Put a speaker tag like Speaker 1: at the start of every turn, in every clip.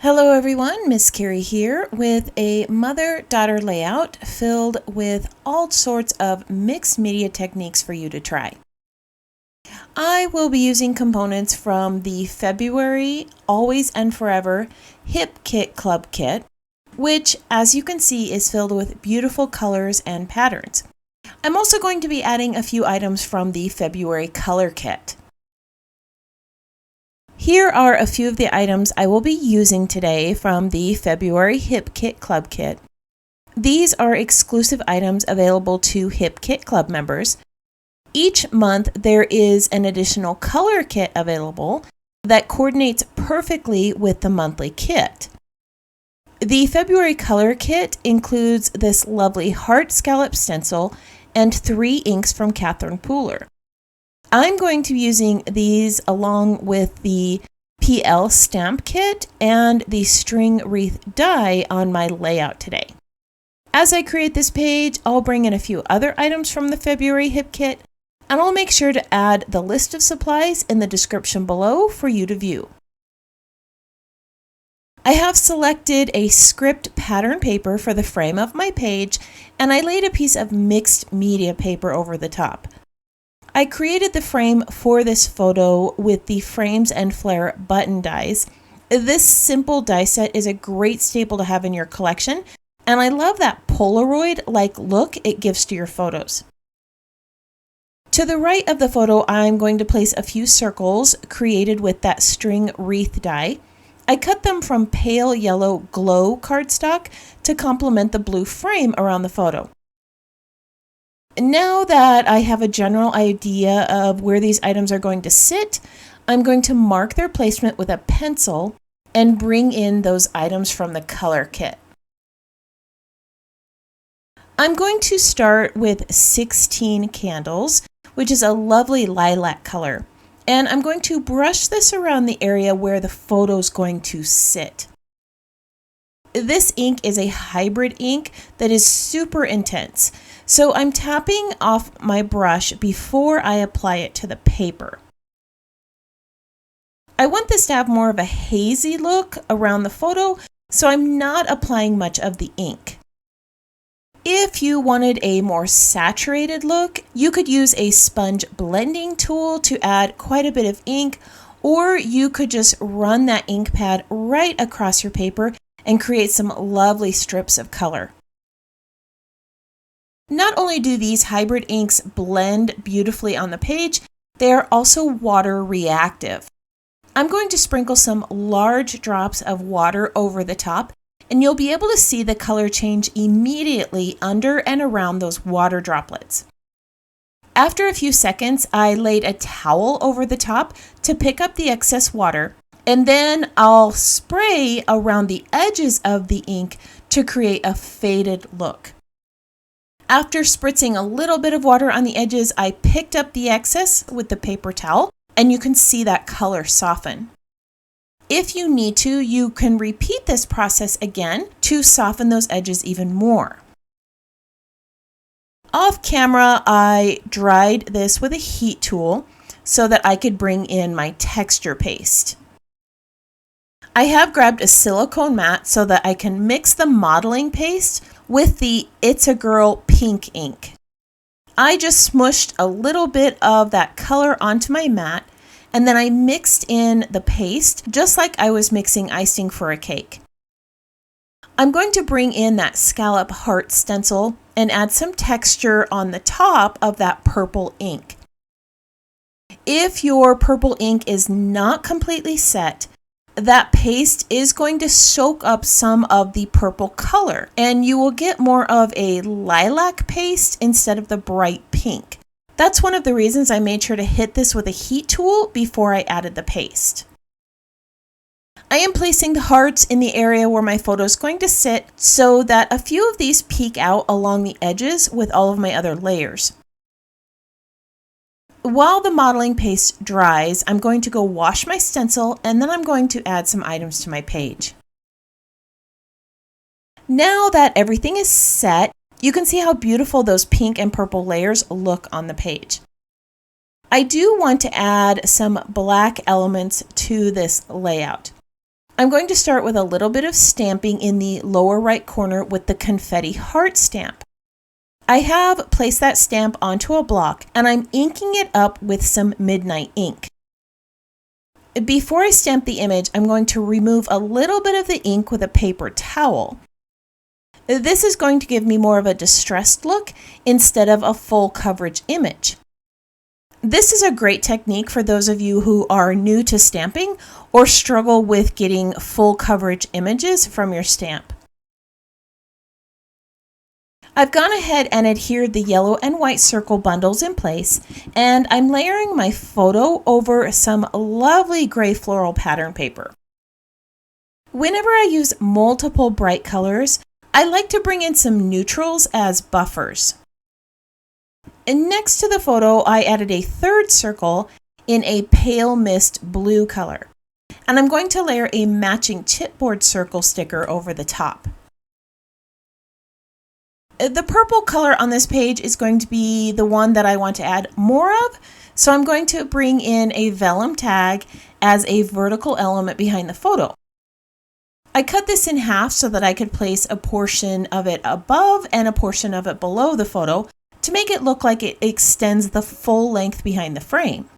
Speaker 1: Hello everyone, Miss Carrie here with a mother-daughter layout filled with all sorts of mixed media techniques for you to try. I will be using components from the February Always and Forever Hip Kit Club Kit, which as you can see is filled with beautiful colors and patterns. I'm also going to be adding a few items from the February Color Kit. Here are a few of the items I will be using today from the February Hip Kit Club Kit. These are exclusive items available to Hip Kit Club members. Each month there is an additional color kit available that coordinates perfectly with the monthly kit. The February Color Kit includes this lovely heart scallop stencil and 3 inks from Catherine Pooler. I'm going to be using these along with the PL stamp kit and the string wreath die on my layout today. As I create this page, I'll bring in a few other items from the February Hip Kit, and I'll make sure to add the list of supplies in the description below for you to view. I have selected a script pattern paper for the frame of my page, and I laid a piece of mixed media paper over the top. I created the frame for this photo with the Frames and Flare button dies. This simple die set is a great staple to have in your collection, and I love that Polaroid-like look it gives to your photos. To the right of the photo, I'm going to place a few circles created with that string wreath die. I cut them from pale yellow glow cardstock to complement the blue frame around the photo. Now that I have a general idea of where these items are going to sit, I'm going to mark their placement with a pencil and bring in those items from the color kit. I'm going to start with 16 candles, which is a lovely lilac color, and I'm going to brush this around the area where the photo is going to sit. This ink is a hybrid ink that is super intense, so I'm tapping off my brush before I apply it to the paper. I want this to have more of a hazy look around the photo, so I'm not applying much of the ink. If you wanted a more saturated look, you could use a sponge blending tool to add quite a bit of ink, or you could just run that ink pad right across your paper and create some lovely strips of color. Not only do these hybrid inks blend beautifully on the page, they are also water reactive. I'm going to sprinkle some large drops of water over the top, and you'll be able to see the color change immediately under and around those water droplets. After a few seconds, I laid a towel over the top to pick up the excess water, and then I'll spray around the edges of the ink to create a faded look. After spritzing a little bit of water on the edges, I picked up the excess with the paper towel, and you can see that color soften. If you need to, you can repeat this process again to soften those edges even more. Off camera, I dried this with a heat tool so that I could bring in my texture paste. I have grabbed a silicone mat so that I can mix the modeling paste with the It's a Girl pink ink. I just smushed a little bit of that color onto my mat, and then I mixed in the paste just like I was mixing icing for a cake. I'm going to bring in that scallop heart stencil and add some texture on the top of that purple ink. If your purple ink is not completely set, that paste is going to soak up some of the purple color, and you will get more of a lilac paste instead of the bright pink. That's one of the reasons I made sure to hit this with a heat tool before I added the paste. I am placing the hearts in the area where my photo is going to sit so that a few of these peek out along the edges with all of my other layers. While the modeling paste dries, I'm going to go wash my stencil, and then I'm going to add some items to my page. Now that everything is set, you can see how beautiful those pink and purple layers look on the page. I do want to add some black elements to this layout. I'm going to start with a little bit of stamping in the lower right corner with the confetti heart stamp. I have placed that stamp onto a block and I'm inking it up with some midnight ink. Before I stamp the image, I'm going to remove a little bit of the ink with a paper towel. This is going to give me more of a distressed look instead of a full coverage image. This is a great technique for those of you who are new to stamping or struggle with getting full coverage images from your stamp. I've gone ahead and adhered the yellow and white circle bundles in place, and I'm layering my photo over some lovely gray floral pattern paper. Whenever I use multiple bright colors, I like to bring in some neutrals as buffers. And next to the photo, I added a third circle in a pale mist blue color. And I'm going to layer a matching chipboard circle sticker over the top. The purple color on this page is going to be the one that I want to add more of, so I'm going to bring in a vellum tag as a vertical element behind the photo. I cut this in half so that I could place a portion of it above and a portion of it below the photo to make it look like it extends the full length behind the frame.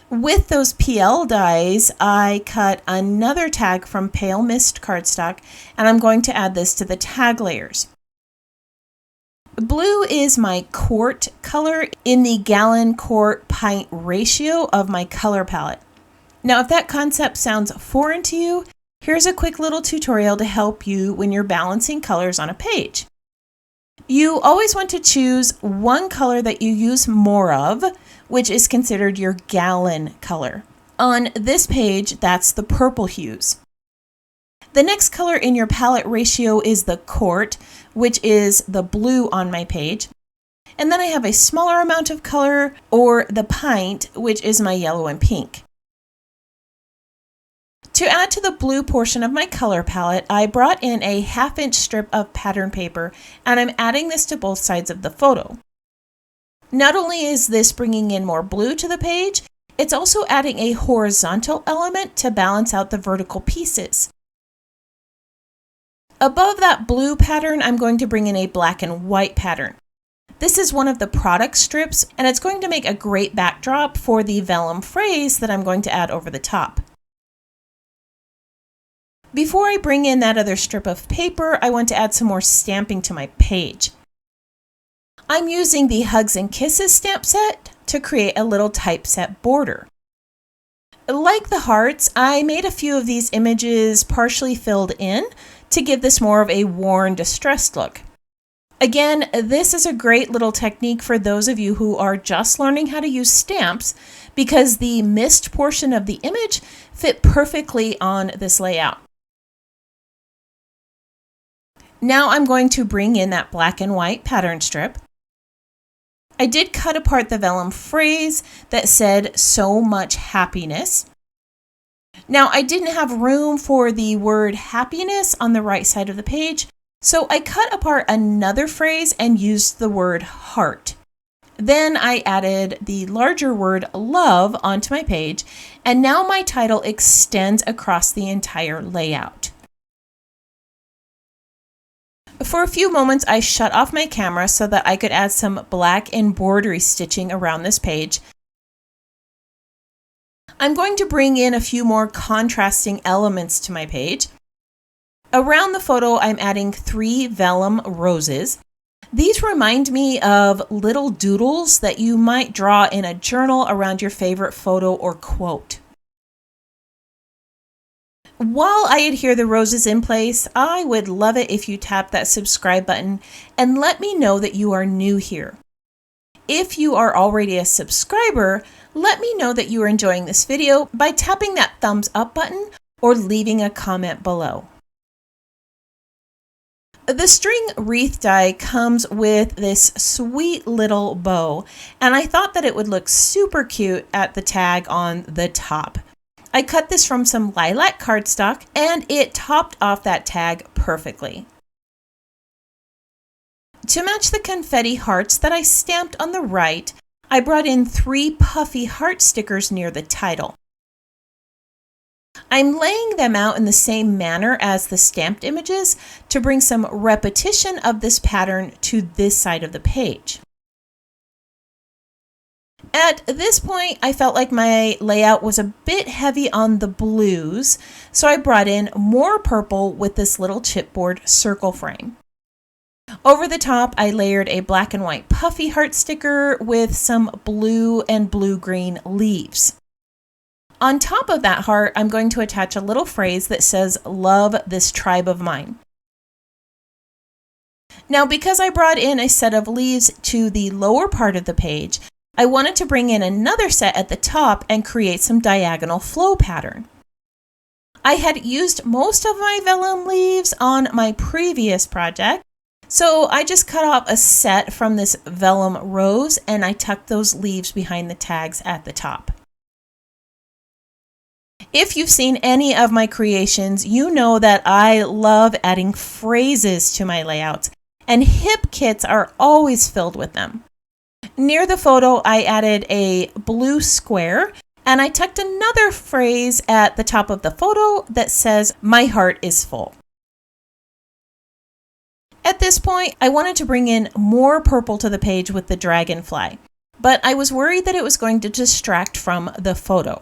Speaker 1: With those PL dies, I cut another tag from Pale Mist cardstock, and I'm going to add this to the tag layers. Blue is my quart color in the gallon-quart pint ratio of my color palette. Now, if that concept sounds foreign to you, here's a quick little tutorial to help you when you're balancing colors on a page. You always want to choose one color that you use more of, which is considered your gallon color. On this page, that's the purple hues. The next color in your palette ratio is the quart, which is the blue on my page. And then I have a smaller amount of color, or the pint, which is my yellow and pink. To add to the blue portion of my color palette, I brought in a 1/2-inch strip of pattern paper, and I'm adding this to both sides of the photo. Not only is this bringing in more blue to the page, it's also adding a horizontal element to balance out the vertical pieces. Above that blue pattern, I'm going to bring in a black and white pattern. This is one of the product strips, and it's going to make a great backdrop for the vellum phrase that I'm going to add over the top. Before I bring in that other strip of paper, I want to add some more stamping to my page. I'm using the Hugs and Kisses stamp set to create a little typeset border. Like the hearts, I made a few of these images partially filled in to give this more of a worn, distressed look. Again, this is a great little technique for those of you who are just learning how to use stamps because the missed portion of the image fit perfectly on this layout. Now I'm going to bring in that black and white pattern strip. I did cut apart the vellum phrase that said "so much happiness." Now I didn't have room for the word happiness on the right side of the page, so I cut apart another phrase and used the word heart. Then I added the larger word love onto my page, and now my title extends across the entire layout. For a few moments, I shut off my camera so that I could add some black embroidery stitching around this page. I'm going to bring in a few more contrasting elements to my page. Around the photo, I'm adding 3 vellum roses. These remind me of little doodles that you might draw in a journal around your favorite photo or quote. While I adhere the roses in place, I would love it if you tap that subscribe button and let me know that you are new here. If you are already a subscriber, let me know that you are enjoying this video by tapping that thumbs up button or leaving a comment below. The string wreath die comes with this sweet little bow, and I thought that it would look super cute at the tag on the top. I cut this from some lilac cardstock, and it topped off that tag perfectly. To match the confetti hearts that I stamped on the right, I brought in 3 puffy heart stickers near the title. I'm laying them out in the same manner as the stamped images to bring some repetition of this pattern to this side of the page. At this point, I felt like my layout was a bit heavy on the blues, so I brought in more purple with this little chipboard circle frame. Over the top, I layered a black and white puffy heart sticker with some blue and blue-green leaves. On top of that heart, I'm going to attach a little phrase that says, "Love this tribe of mine." Now, because I brought in a set of leaves to the lower part of the page, I wanted to bring in another set at the top and create some diagonal flow pattern. I had used most of my vellum leaves on my previous project, so I just cut off a set from this vellum rose and I tucked those leaves behind the tags at the top. If you've seen any of my creations, you know that I love adding phrases to my layouts, and hip kits are always filled with them. Near the photo, I added a blue square, and I tucked another phrase at the top of the photo that says, "My heart is full." At this point, I wanted to bring in more purple to the page with the dragonfly, but I was worried that it was going to distract from the photo.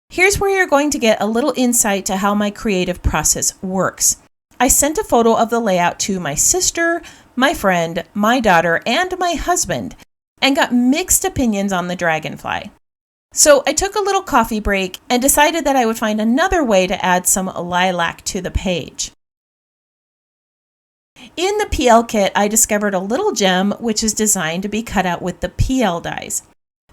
Speaker 1: Here's where you're going to get a little insight to how my creative process works. I sent a photo of the layout to my sister, my friend, my daughter, and my husband, and got mixed opinions on the dragonfly. So I took a little coffee break and decided that I would find another way to add some lilac to the page. In the PL kit, I discovered a little gem which is designed to be cut out with the PL dies.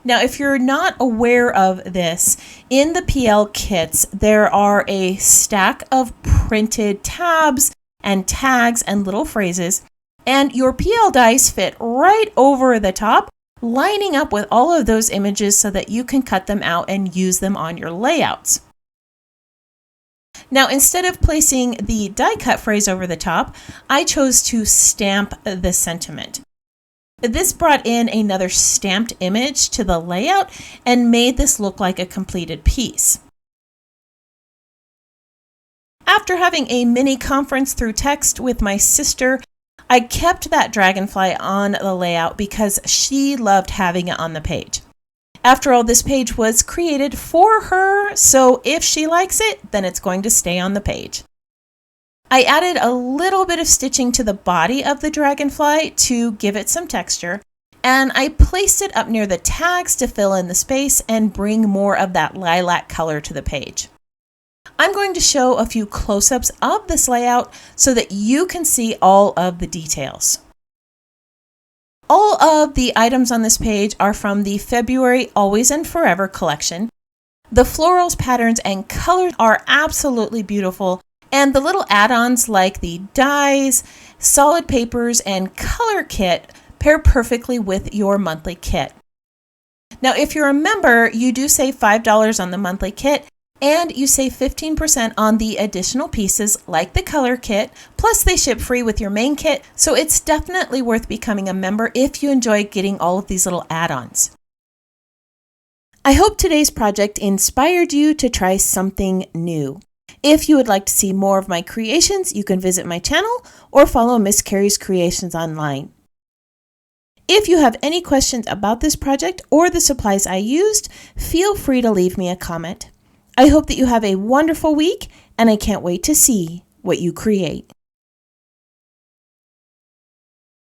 Speaker 1: Now, if you're not aware of this, in the PL kits, there are a stack of printed tabs and tags and little phrases, and your PL dies fit right over the top, lining up with all of those images so that you can cut them out and use them on your layouts. Now, instead of placing the die cut phrase over the top, I chose to stamp the sentiment. This brought in another stamped image to the layout and made this look like a completed piece. After having a mini conference through text with my sister, I kept that dragonfly on the layout because she loved having it on the page. After all, this page was created for her, so if she likes it, then it's going to stay on the page. I added a little bit of stitching to the body of the dragonfly to give it some texture, and I placed it up near the tags to fill in the space and bring more of that lilac color to the page. I'm going to show a few close-ups of this layout so that you can see all of the details. All of the items on this page are from the February Always and Forever collection. The florals, patterns, and colors are absolutely beautiful, and the little add-ons like the dies, solid papers, and color kit pair perfectly with your monthly kit. Now, if you're a member, you do save $5 on the monthly kit, and you save 15% on the additional pieces like the color kit, plus they ship free with your main kit, so it's definitely worth becoming a member if you enjoy getting all of these little add-ons. I hope today's project inspired you to try something new. If you would like to see more of my creations, you can visit my channel or follow Miss Carrie's Creations online. If you have any questions about this project or the supplies I used, feel free to leave me a comment. I hope that you have a wonderful week, and I can't wait to see what you create.